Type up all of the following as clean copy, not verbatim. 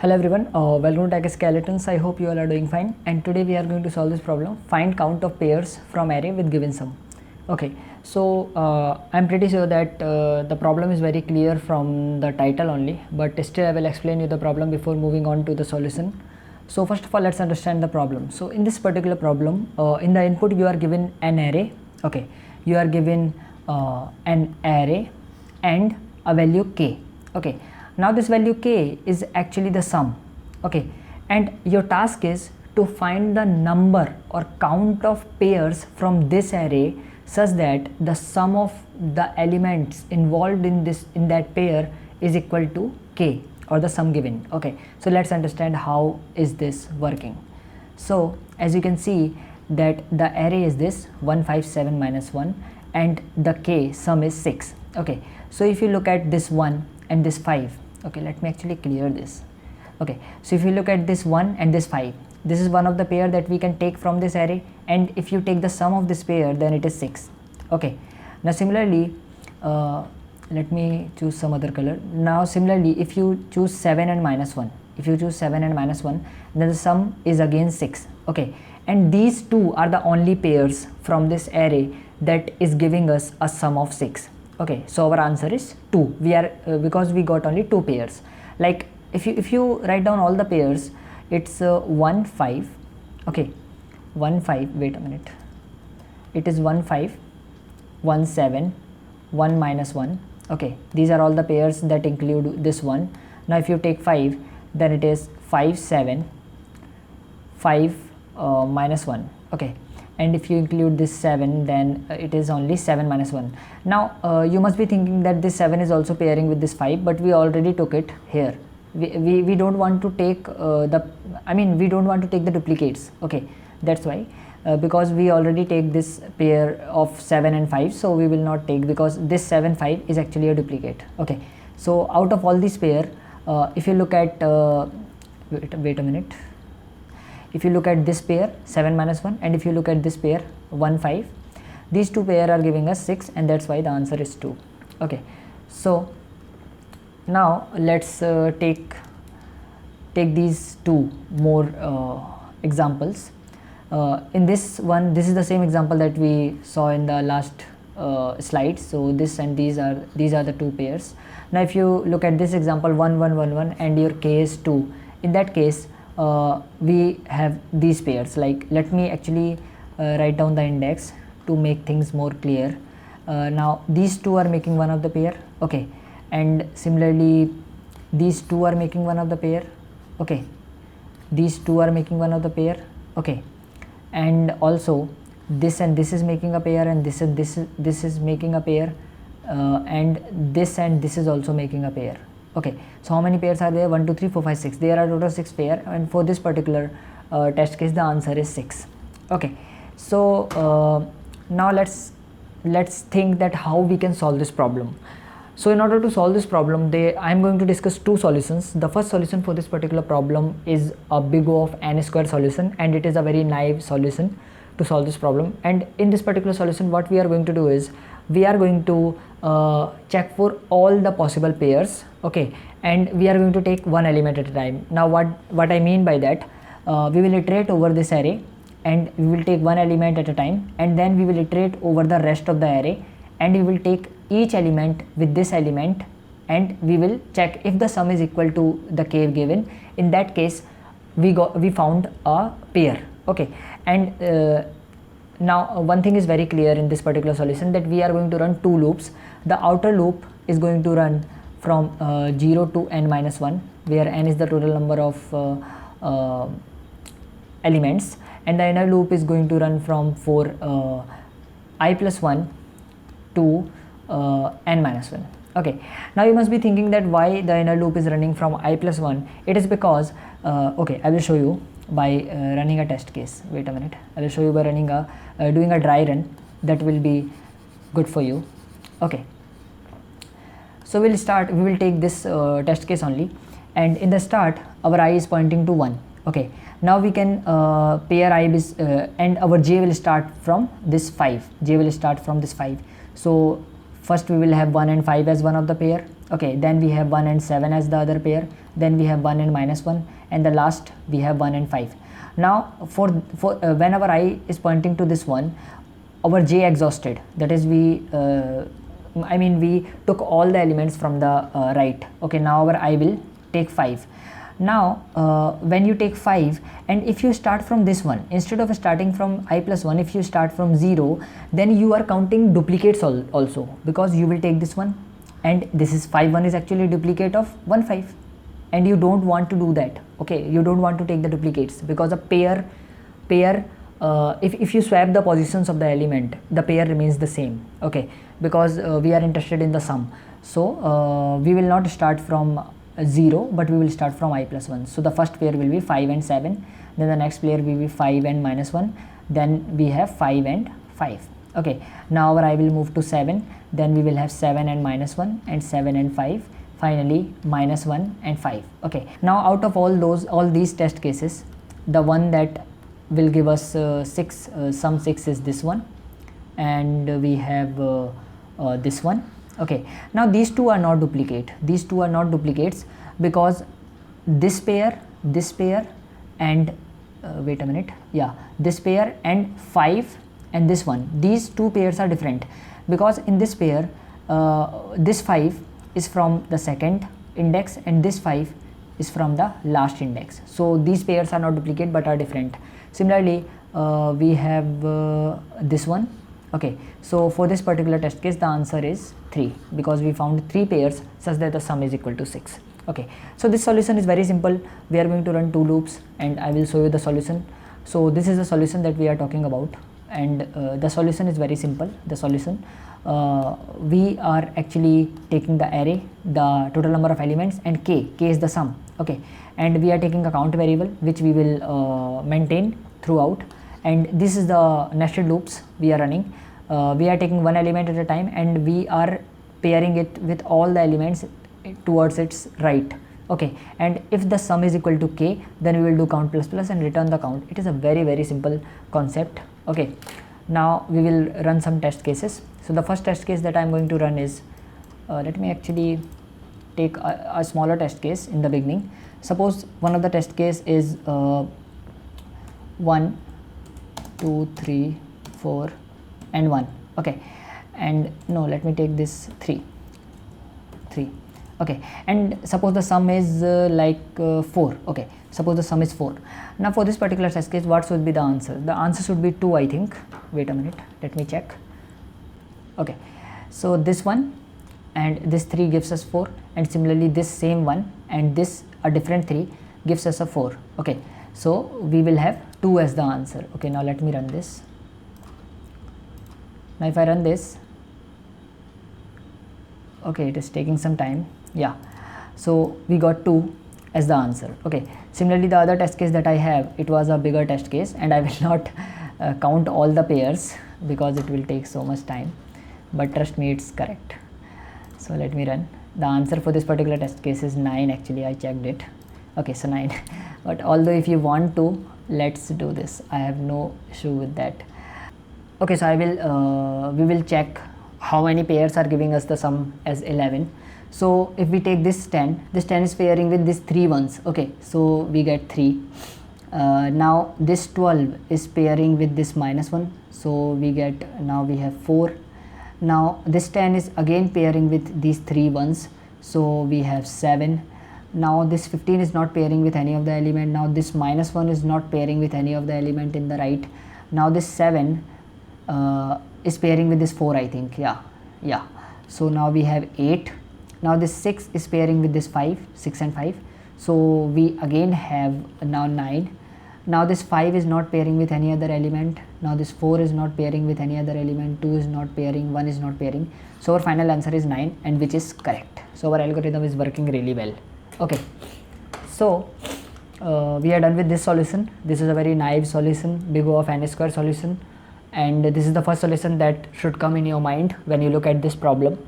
Hello everyone, welcome to Tech Skeletons. I hope you all are doing fine. And today we are going to solve this problem: find count of pairs from array with given sum. Okay, so I'm pretty sure that the problem is very clear from the title only, but still I will explain you the problem before moving on to the solution. So first of all, let's understand the problem. So in this particular problem, in the input you are given an array. Okay, you are given an array and a value k. Okay, now this value k is actually the sum. Okay, and your task is to find the number or count of pairs from this array such that the sum of the elements involved in that pair is equal to k, or the sum given. Okay, so let's understand how is this working. So as you can see that the array is this 157 minus 1 and the k sum is 6. Okay, so if you look at this 1 and this 5, okay, let me actually clear this. Okay, so if you look at this 1 and this 5, this is one of the pair that we can take from this array, and if you take the sum of this pair, then it is 6. Okay, now similarly, let me choose some other color. Now similarly, if you choose 7 and minus 1, then the sum is again 6. Okay, and these two are the only pairs from this array that is giving us a sum of 6. Okay, so our answer is 2. We are because we got only 2 pairs. Like if you write down all the pairs, it's 1 5. Okay, 1 5, wait a minute, it is 1 5, 1 7, 1 minus 1. Okay, these are all the pairs that include this one. Now if you take 5, then it is 5 7, 5 minus 1. Okay, and if you include this 7, then it is only 7 minus 1. Now you must be thinking that this 7 is also pairing with this 5, but we already took it here. We don't want to take we don't want to take the duplicates. Okay, that's why, because we already take this pair of 7 and 5, so we will not take, because this 7 5 is actually a duplicate. Okay, so out of all these pair, if you look at wait a minute, if you look at this pair 7 minus 1, and if you look at this pair 1 5, these two pair are giving us 6, and that's why the answer is 2. Okay, so now let's take these two more examples. In this one, this is the same example that we saw in the last slide. So this and these are the two pairs. Now if you look at this example 1 1 1 1 and your k is 2, in that case we have these pairs. Like, let me actually write down the index to make things more clear. Now these two are making one of the pair. Okay, and similarly these two are making one of the pair. Okay, these two are making one of the pair. Okay, and also this and this is making a pair, and this and this is making a pair, and this is also making a pair. Okay, so how many pairs are there? 1 2 3 4 5 6. There are total 6 pair, and for this particular test case the answer is 6. Okay, so now let's think that how we can solve this problem. So in order to solve this problem, I am going to discuss two solutions. The first solution for this particular problem is a big O of n square solution, and it is a very naive solution to solve this problem. And in this particular solution, what we are going to do is we are going to check for all the possible pairs. Okay, and we are going to take one element at a time. Now what I mean by that, we will iterate over this array, and we will take one element at a time, and then we will iterate over the rest of the array, and we will take each element with this element, and we will check if the sum is equal to the k given. In that case we found a pair. Okay, and now one thing is very clear in this particular solution, that we are going to run two loops. The outer loop is going to run from 0 to n minus 1, where n is the total number of elements, and the inner loop is going to run from I plus 1 to n minus 1. Okay, now you must be thinking that why the inner loop is running from I plus 1. It is because okay, I will show you by running a test case. Wait a minute, I will show you by running doing a dry run. That will be good for you. Okay, so we will take this test case only, and in the start our I is pointing to 1. Okay, now we can pair I is and our j will start from this 5. So first we will have 1 and 5 as one of the pair. Okay, then we have 1 and 7 as the other pair, then we have 1 and -1, and the last we have 1 and 5. Now for whenever I is pointing to this one, our j exhausted, that is we we took all the elements from the right. Okay, now our I will take 5. Now when you take 5 and if you start from this one, instead of starting from I plus 1, if you start from 0, then you are counting duplicates also, because you will take this one, and this is 5 1 is actually a duplicate of 1 5, and you don't want to do that. Okay, you don't want to take the duplicates, because a pair if you swap the positions of the element, the pair remains the same. Okay, because we are interested in the sum, so we will not start from 0, but we will start from I plus 1. So the first pair will be 5 and 7, then the next pair will be 5 and -1, then we have 5 and 5. Okay, now our I will move to 7, then we will have 7 and -1, and 7 and 5, finally -1 and 5. Okay, now out of all these test cases, the one that will give us sum 6 is this one, and we have this one. Okay, now these two are not duplicates, because this pair and wait a minute, yeah, this pair and 5 and this one, these two pairs are different, because in this pair this 5 is from the second index and this 5 is from the last index, so these pairs are not duplicate but are different. Similarly we have this one. Okay, so for this particular test case the answer is 3, because we found 3 pairs such that the sum is equal to 6. Okay, so this solution is very simple. We are going to run 2 loops and I will show you the solution. So this is the solution that we are talking about, and the solution is very simple. The solution, we are actually taking the array, the total number of elements, and k is the sum. Okay, and we are taking a count variable which we will maintain throughout, and this is the nested loops we are running. We are taking one element at a time and we are pairing it with all the elements towards its right. Okay, and if the sum is equal to k, then we will do count plus plus and return the count. It is a very simple concept. Okay, now we will run some test cases. So the first test case that I am going to run is, let me actually take a smaller test case in the beginning. Suppose one of the test case is 1 2 3 4 and 1. Okay, and no, let me take this 3. Okay, and suppose the sum is 4. Okay, suppose the sum is 4. Now for this particular test case, what should be the answer? The answer should be 2, I think. Wait a minute, let me check. Okay, so this one and this 3 gives us 4, and similarly this same one and this a different 3 gives us a 4. Okay, so we will have 2 as the answer. Okay, now let me run this. Now if I run this, okay, it is taking some time. Yeah, so we got 2 as the answer. Okay, similarly the other test case that I have, it was a bigger test case, and I will not count all the pairs because it will take so much time, but trust me, it's correct. So let me run. The answer for this particular test case is 9. Actually I checked it. Okay, so 9 but although if you want to, let's do this. I have no issue with that. Okay, so I will we will check how many pairs are giving us the sum as 11. So if we take this 10, this 10 is pairing with these 3 ones. Okay, so we get 3. Now this 12 is pairing with this -1, so we get, now we have 4. Now this 10 is again pairing with these 3 ones, so we have 7. Now this 15 is not pairing with any of the element. Now this -1 is not pairing with any of the element in the right. Now this 7 is pairing with this 4, I think. Yeah, so now we have 8. Now this 6 is pairing with this 5, 6 and 5, so we again have now 9. Now this 5 is not pairing with any other element. Now this 4 is not pairing with any other element, 2 is not pairing, 1 is not pairing. So our final answer is 9, and which is correct. So our algorithm is working really well. Okay, so we are done with this solution. This is a very naive solution, big O of n square solution, and this is the first solution that should come in your mind when you look at this problem.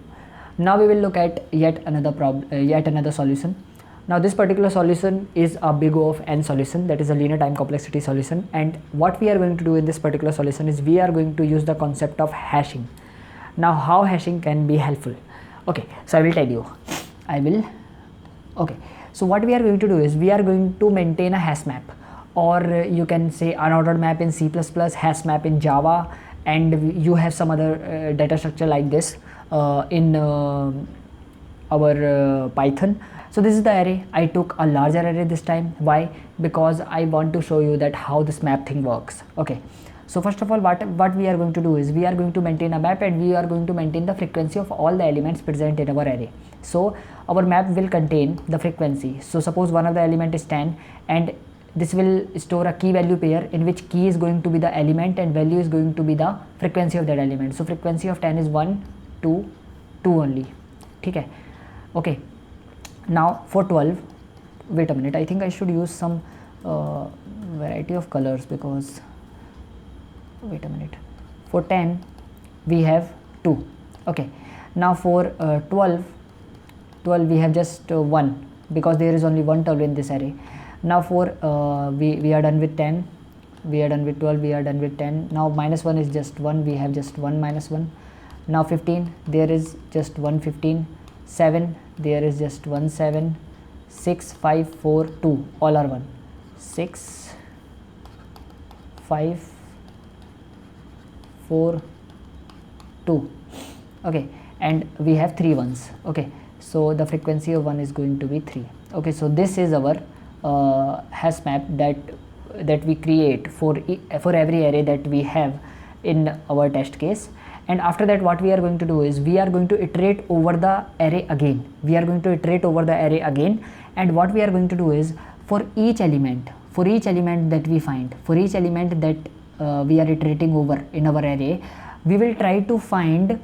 Now we will look at yet another solution. Now this particular solution is a big O of n solution, that is a linear time complexity solution, and what we are going to do in this particular solution is we are going to use the concept of hashing. Now how hashing can be helpful? Okay, so I will tell you. I will, okay. So what we are going to do is we are going to maintain a hash map, or you can say unordered map in C++, hash map in Java, and you have some other data structure like this in our Python. So this is the array. I took a larger array this time. Why? Because I want to show you that how this map thing works. Okay. So first of all, what we are going to do is we are going to maintain a map, and we are going to maintain the frequency of all the elements present in our array. So our map will contain the frequency. So suppose one of the element is 10, and this will store a key value pair in which key is going to be the element and value is going to be the frequency of that element. So frequency of 10 is 1, 2, 2 only. Okay. Okay. Now for 12, wait a minute, I think I should use some variety of colors, because wait a minute, for 10 we have 2. Okay. Now for 12 we have just 1, because there is only one 12 in this array. Now for we are done with 10, we are done with 12, we are done with 10. Now minus 1 is just 1, we have just 1 minus 1. Now 15, there is just 1 15. 7, there is just 1 7. 6, 5, 4, 2, all are 1. 6, 5, 4, 2. Okay, and we have 3 ones. Okay, so the frequency of 1 is going to be 3. Okay, so this is our hash map that we create for every array that we have in our test case. And after that, what we are going to do is we are going to iterate over the array again. We are going to iterate over the array again, and what we are going to do is for each element that we find, for each element that we are iterating over in our array, we will try to find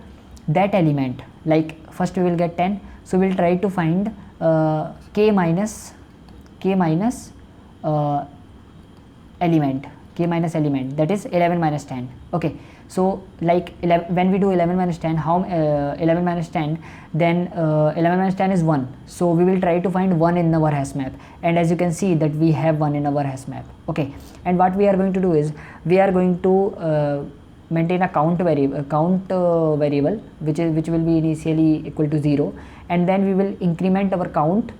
that element. Like first we will get 10, so we will try to find k minus element, that is 11 minus 10. Okay, so like 11, when we do 11 minus 10, how 11 minus 10, then 11 minus 10 is 1, so we will try to find 1 in our hash map, and as you can see that we have 1 in our hash map. Okay, and what we are going to do is we are going to maintain a count variable which will be initially equal to 0, and then we will increment our count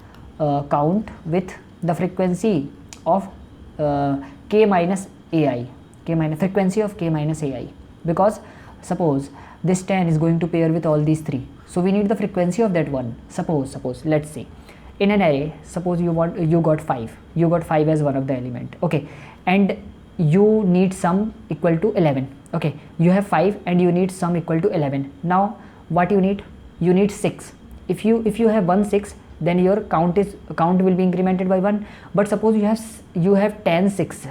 with the frequency of k minus ai, frequency of k minus ai, because suppose this 10 is going to pair with all these 3, so we need the frequency of that one. Suppose let's say in an array, suppose you got 5 as one of the element. Okay, and you need sum equal to 11. Okay, you have 5 and you need sum equal to 11. Now what you need 6. If you have 1 6, then your count will be incremented by 1. But suppose you have 10 6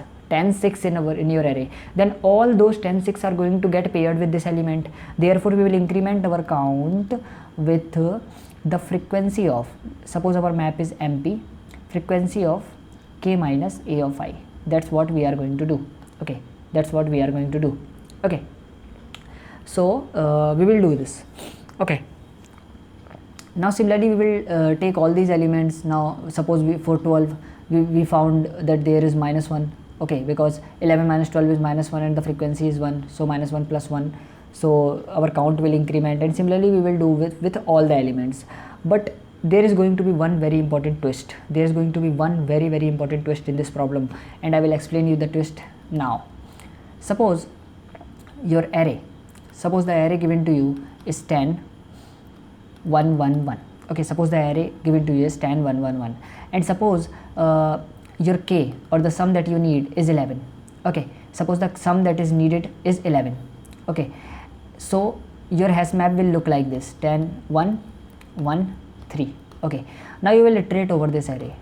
in your array, then all those 10 6 are going to get paired with this element. Therefore we will increment our count with the frequency of, suppose our map is MP, frequency of k minus a of I. That's what we are going to do. Okay, that's what we are going to do. Okay, so we will do this. Okay, now similarly we will take all these elements. Now suppose for 12 we found that there is minus 1. Okay, because 11 minus 12 is minus 1 and the frequency is 1, so minus 1 plus 1, so our count will increment, and similarly we will do with all the elements. But there is going to be one very important twist. There is going to be one very important twist in this problem, and I will explain you the twist now. Suppose your array, suppose the array given to you is 10 1 1 1. Okay, suppose the array given to you is 10 1 1 1, and suppose your k, or the sum that you need, is 11. Okay, suppose the sum that is needed is 11. Okay, so your hash map will look like this: 10 1 1 3. Okay, now you will iterate over this array,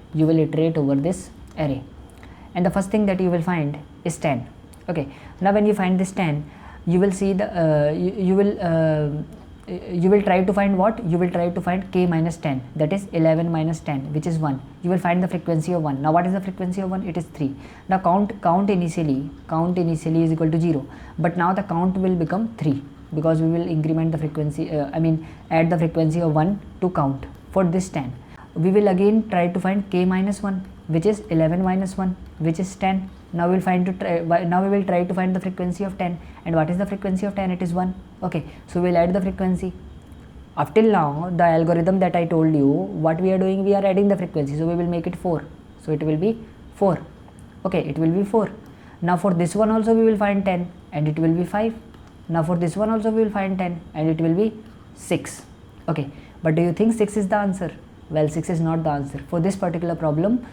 and the first thing that you will find is 10. Okay, now when you find this 10, you will see the you will try to find what? You will try to find k minus 10, that is 11 minus 10, which is 1. You will find the frequency of 1. Now what is the frequency of 1? It is 3. Now count initially is equal to 0, but now the count will become 3, because we will increment the frequency, add the frequency of 1 to count for this 10. We will again try to find k minus 1, which is 11 minus 1, which is 10. Now we will try to find the frequency of 10, and what is the frequency of 10? It is 1. Okay, so we will add the frequency. Up till now, the algorithm that I told you, what we are doing, we are adding the frequency, so we will make it 4. So it will be 4. Okay, it will be 4. Now for this one also we will find 10 and it will be 5. Now for this one also we will find 10 and it will be 6. Okay, but do you think 6 is the answer? Well, 6 is not the answer. For this particular problem,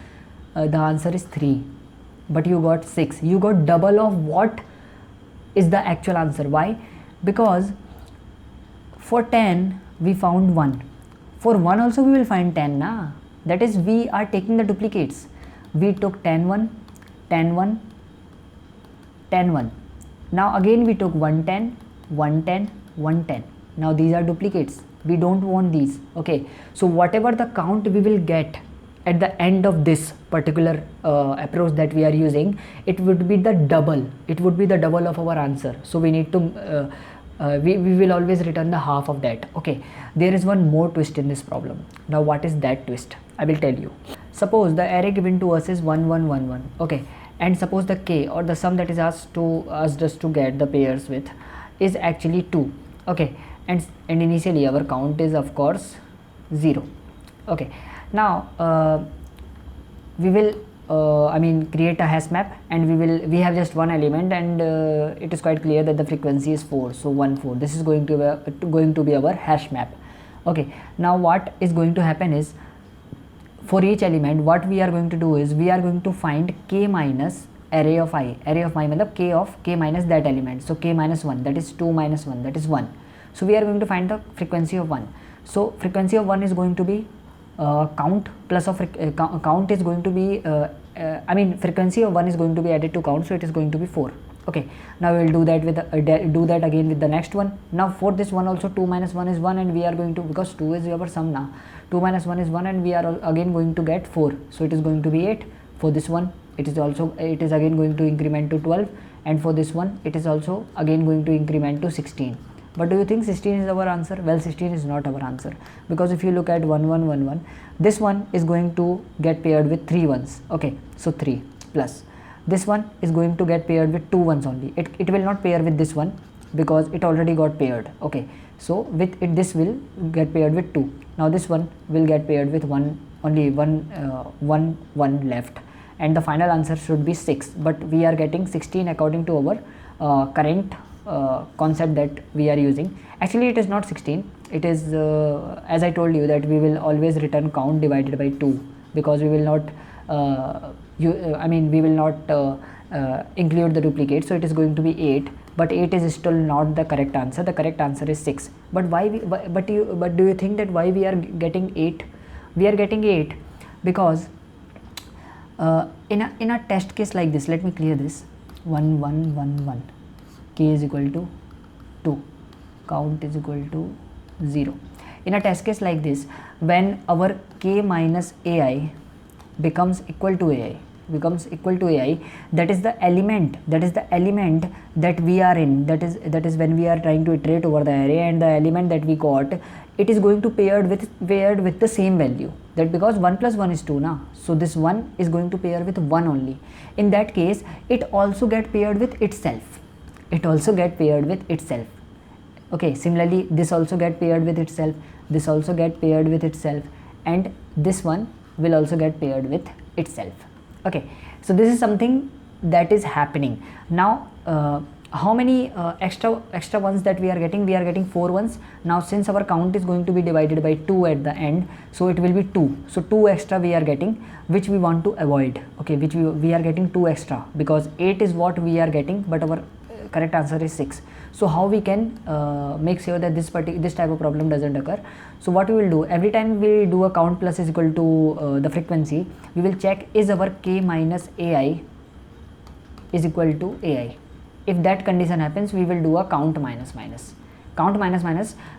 the answer is 3. But you got 6. You got double of what is the actual answer. Why? Because for 10 we found 1. For 1 also we will find 10 na. That is, we are taking the duplicates. We took 10 1, 10 1, 10 1. Now again we took 110, 110, 110. Now these are duplicates. We don't want these. Okay, so whatever the count we will get at the end of this particular approach that we are using, it would be the double. It would be the double of our answer. So we need to we will always return the half of that. Okay, there is one more twist in this problem. Now what is that twist? I will tell you. Suppose the array given to us is 1 1 1 1. Okay, and suppose the k, or the sum that is asked us to get the pairs with, is actually 2. Okay, and initially our count is of course 0. Okay, now we will create a hash map, and we have just one element, and it is quite clear that the frequency is 4. So 1 4, this is going to be our hash map. Okay, now what is going to happen is, for each element what we are going to do is, we are going to find k minus array of I. Array of I means k of k minus that element. So k minus 1, that is 2 minus 1, that is 1. So we are going to find the frequency of 1. So frequency of 1 is going to be count plus of count is going to be frequency of 1 is going to be added to count, so it is going to be 4. Okay, now we will do that with do that again with the next one. Now for this one also, 2 minus 1 is 1, and we are going to, because 2 is our sum now, 2 minus 1 is 1, and we are again going to get 4, so it is going to be 8. For this one it is again going to increment to 12, and for this one it is also again going to increment to 16. But do you think 16 is our answer? Well, 16 is not our answer, because if you look at 1 1 1 1, this one is going to get paired with 3 ones. Okay, so 3 plus this one is going to get paired with 2 ones only. It will not pair with this one because it already got paired. Okay, so with it this will get paired with 2. Now this one will get paired with only one left, and the final answer should be 6, but we are getting 16 according to our current concept that we are using. Actually it is not 16, it is as I told you, that we will always return count divided by 2, because we will not include the duplicate. So it is going to be 8, but 8 is still not the correct answer. The correct answer is 6. But but do you think that why we are getting 8? We are getting 8 because in a test case like this, let me clear this. 1 1 1 1, k is equal to 2, count is equal to 0. In a test case like this, when our k minus ai becomes equal to ai, that is the element that we are in, that is when we are trying to iterate over the array, and the element that we got, it is going to paired with the same value, that because 1 plus 1 is 2 na, so this 1 is going to pair with 1 only. In that case it also get paired with itself. Okay, similarly this also get paired with itself, this also get paired with itself, and this one will also get paired with itself. Okay, so this is something that is happening now. How many extra ones that we are getting? We are getting 4 ones. Now since our count is going to be divided by 2 at the end, so it will be 2. So 2 extra we are getting, which we want to avoid. Okay, which we are getting 2 extra, because 8 is what we are getting, but our correct answer is 6. So how we can make sure that this type of problem doesn't occur? So what we will do, every time we do a count plus is equal to the frequency, we will check is our k minus ai is equal to ai. If that condition happens, we will do a count minus minus,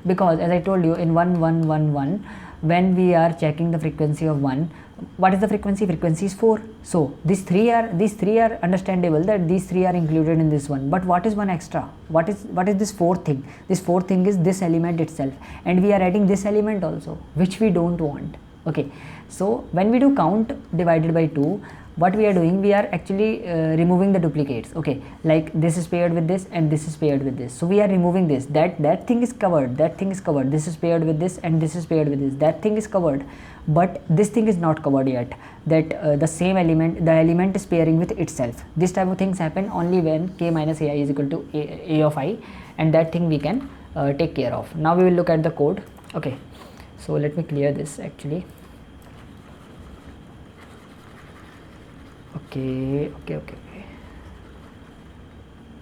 because as I told you, in 1 1 1 1, when we are checking the frequency of 1, what is the frequency? Frequency is 4. So these three are understandable, that these 3 are included in this one. But what is one extra? What is this fourth thing? This fourth thing is this element itself, and we are adding this element also, which we don't want. Okay, so when we do count divided by 2, what we are doing, we are actually removing the duplicates. Okay, like this is paired with this and this is paired with this, so we are removing this. That thing is covered, that thing is covered, this is paired with this and this is paired with this, that thing is covered, but this thing is not covered yet, that the same element, the element is pairing with itself. This type of things happen only when k minus ai is equal to a of I, and that thing we can take care of. Now we will look at the code. Okay, so let me clear this actually.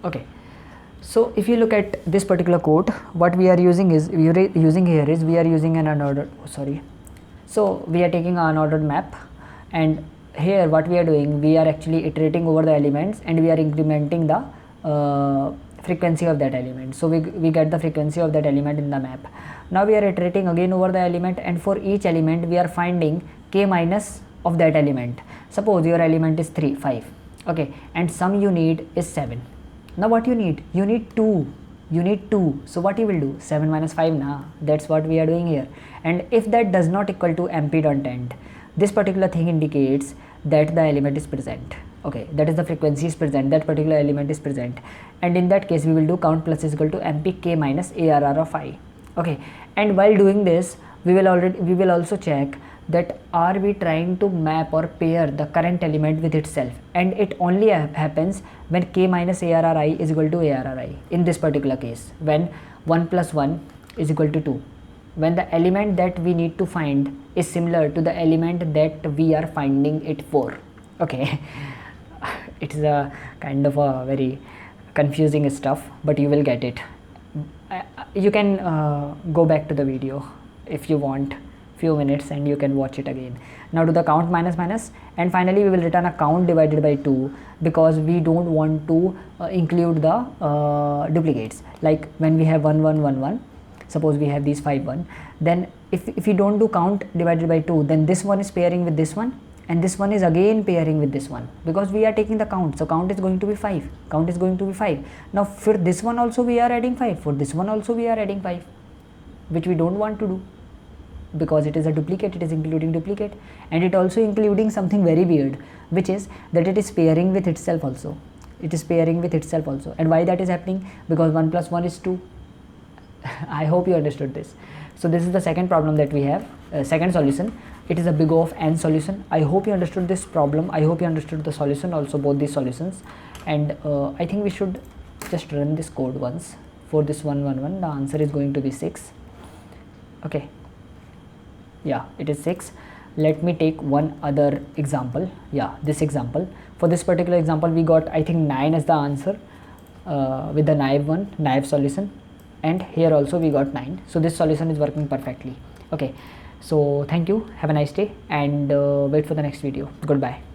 Okay, so if you look at this particular code, what we are using is, we are using an unordered, so we are taking an unordered map, and here what we are doing, we are actually iterating over the elements and we are incrementing the frequency of that element. So we get the frequency of that element in the map. Now we are iterating again over the element, and for each element we are finding k minus of that element. Suppose your element is 3, 5, okay, and sum you need is 7. Now what you need 2. So what you will do, 7 minus 5 na, that's what we are doing here. And if that does not equal to mp.end, this particular thing indicates that the element is present. Okay, that is the frequency is present, that particular element is present, and in that case we will do count plus is equal to mpk minus arr of I. Okay, and while doing this, we will also check that are we trying to map or pair the current element with itself, and it only happens when k minus arri is equal to arri. In this particular case, when 1 plus 1 is equal to 2, when the element that we need to find is similar to the element that we are finding it for. Okay, it is a kind of a very confusing stuff, but you will get it. You can go back to the video if you want few minutes and you can watch it again. Now do the count minus minus, and finally we will return a count divided by 2, because we don't want to include the duplicates. Like when we have 1 1 1 1, suppose we have these 5 1, then if you don't do count divided by 2, then this one is pairing with this one and this one is again pairing with this one, because we are taking the count. So count is going to be 5, count is going to be 5. Now for this one also we are adding 5, for this one also we are adding 5, which we don't want to do, because it is a duplicate, it is including duplicate, and it also including something very weird, which is that it is pairing with itself also. It is pairing with itself also. And why that is happening? Because 1 plus 1 is 2. I hope you understood this. So this is the second problem that we have, second solution. It is a big O of n solution. I hope you understood this problem. I hope you understood the solution also, both these solutions. And I think we should just run this code once. For this 1 1 1, the answer is going to be 6. Okay, yeah, it is 6. Let me take one other example. Yeah, this example. For this particular example, we got, I think, 9 as the answer with the naive solution, and here also we got 9. So this solution is working perfectly. Okay, so thank you, have a nice day, and wait for the next video. Goodbye.